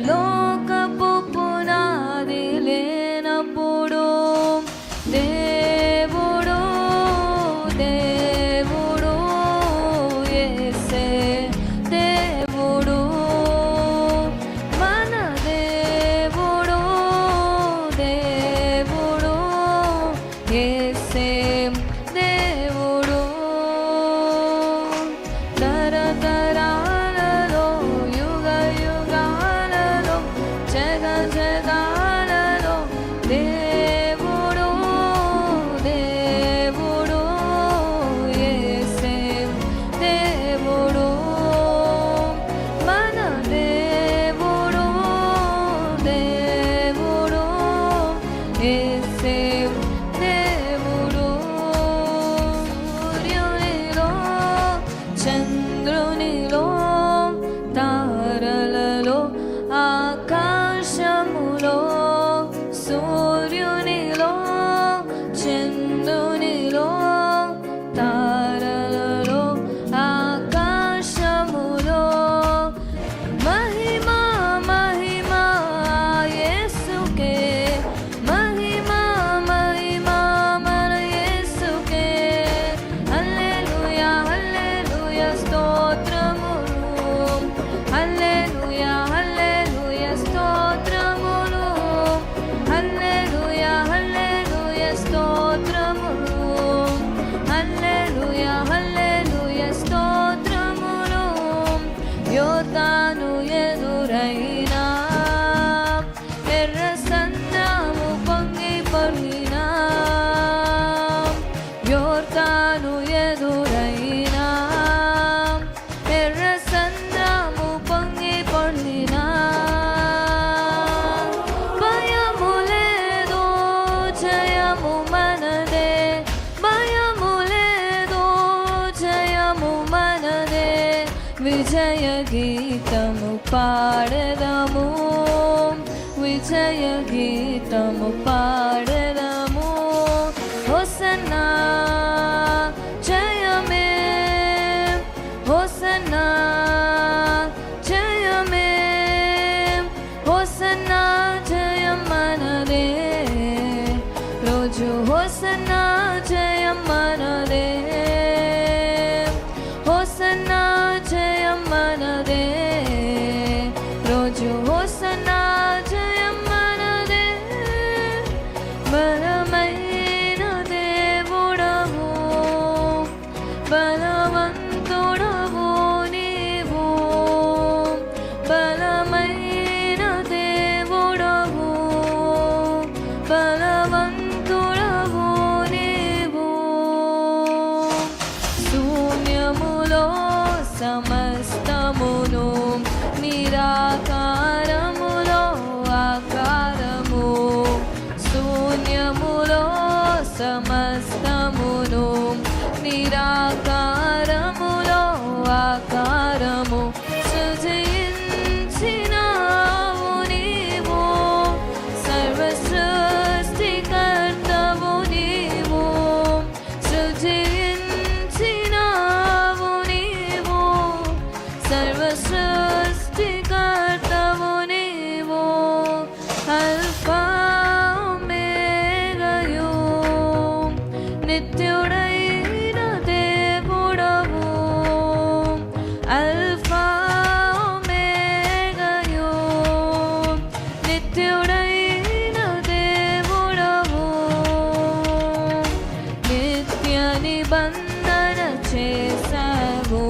లోకపు పునాది లేనప్పుడు దేవుడు దేవుడు యేసే దేవుడు మన దేవుడు దేవుడు యేసే దేవుడు తరతరాలలో యుగ యుగాలలో జగ జగాలలో దేవుడు దేవుడు యేసే దేవుడు మన దేవుడు దేవుడు యేసే దేవుడు సూర్యునిలో చంద్రునిలో తారలలో ఆకాశములో సూర్యునిలో చంద్రునిలో తారలలో ఆకాశములో మహిమా మహిమా యేసుకే మహిమా మహిమా మన యేసుకే హల్లెలూయా హల్లెలూయా స్తోత్రములు హల్లెలూయా హల్లెలూయా స్తోత్రములు హల్లెలూయా హల్లెలూయా స్తోత్రములు హల్లెలూయా హల్లెలూయా స్తోత్రములు యోర్దాను ఎదురైనా ఎర్ర సంద్రము పొంగి పొర్లినా యోర్దాను ఎదురైనా ఎర్ర సంద్రము పొంగి పొర్లినా భయము లేదు జయము మనదే భయము లేదు జయము మనదే విజయ గీతము పాడదము విజయ గీతము పాడదము హోసన్నా జయమే హోసన్నా జయమే హోసన్నా జయం మనదే రోజు హోసన్నా జయం మనదే హోసన్నా జయం మనదే రోజు హోసన్నా జయం మనదే బలమైన దేవుడవు బలవంతుడవు నీవు బలమైన దేవుడవు బలవంతుడవు నీవు శూన్యములో సమస్తమును నిరాకారములో ఆకారము శూన్యములో సమస్తమును నిరాకారములో ఆకారము సృజించినావు నీవు సర్వ సృష్టికర్తవు నీవు సృజించినావు నీవు సర్వ సృష్టికర్తవు నీవు అల్ఫా ఒమేగయు నిత్యుడైన దేవుడవు అల్ఫా ఒమేగయు నిత్యుడైన దేవుడవు నిత్య నిబంధన చేసావు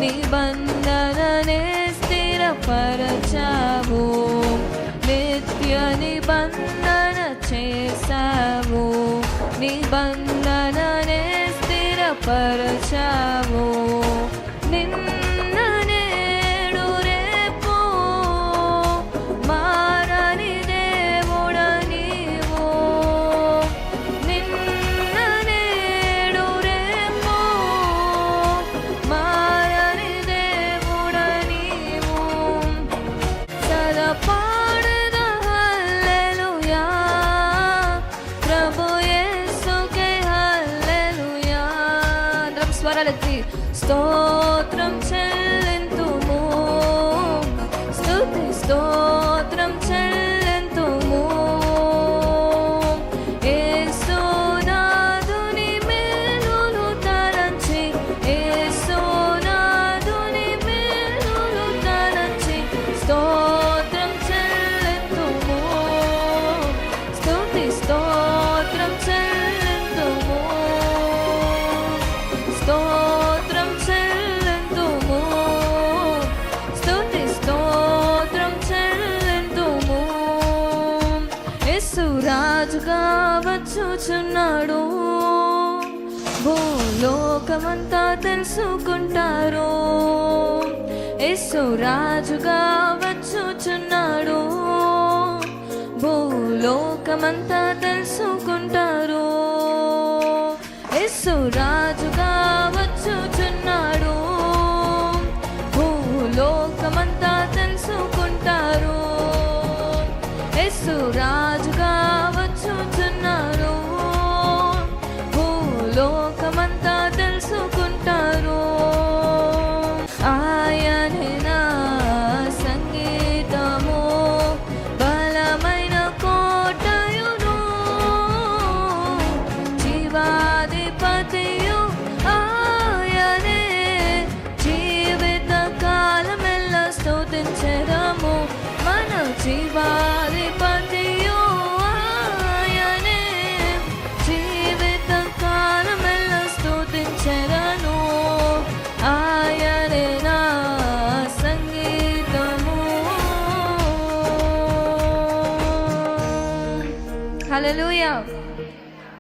నిబంధననే స్థిరపరచావు నిత్య నిబంధన చేసావు నిబంధననే స్థిరపరచావు నిన్న నేడు రేపు మారని దేవుడ నీవు నిన్న నేడు రేపు మారని దేవుడ నీవు సదా పాడద హల్లెలూయా ప్రభు యేసుకే హల్లెలూయా స్వరాలెత్తి స్తోత్రం చెల్లింతుము స్తుతి స్తోత్రం రాజుగా వచ్చుచున్నాడు, భూలోకమంతా తెలుసుకుంటారు. యేసు రాజుగా వచ్చుచున్నాడు, భూలోకమంతా తెలుసుకుంటారు. యేసు రాజుగా వచ్చుచున్నాడు, భూలోకమంతా తెలుసుకుంటారు. యేసు రాజుగా వచ్చుచున్నాడు, భూలోకమంతా తెలుసుకుంటారు. ఆయనే నా సంగీతము, బలమైన కోటయును, జీవాధిపతియు ఆయనే. జీవిత కాలమెల్ల స్తుతించెదము, మన జీవాధిపతియు ఆయనే. జీవిత కాలమెల్ల స్తుతించెదను, ఆయనే నా సంగీతము. హల్లెలూయా.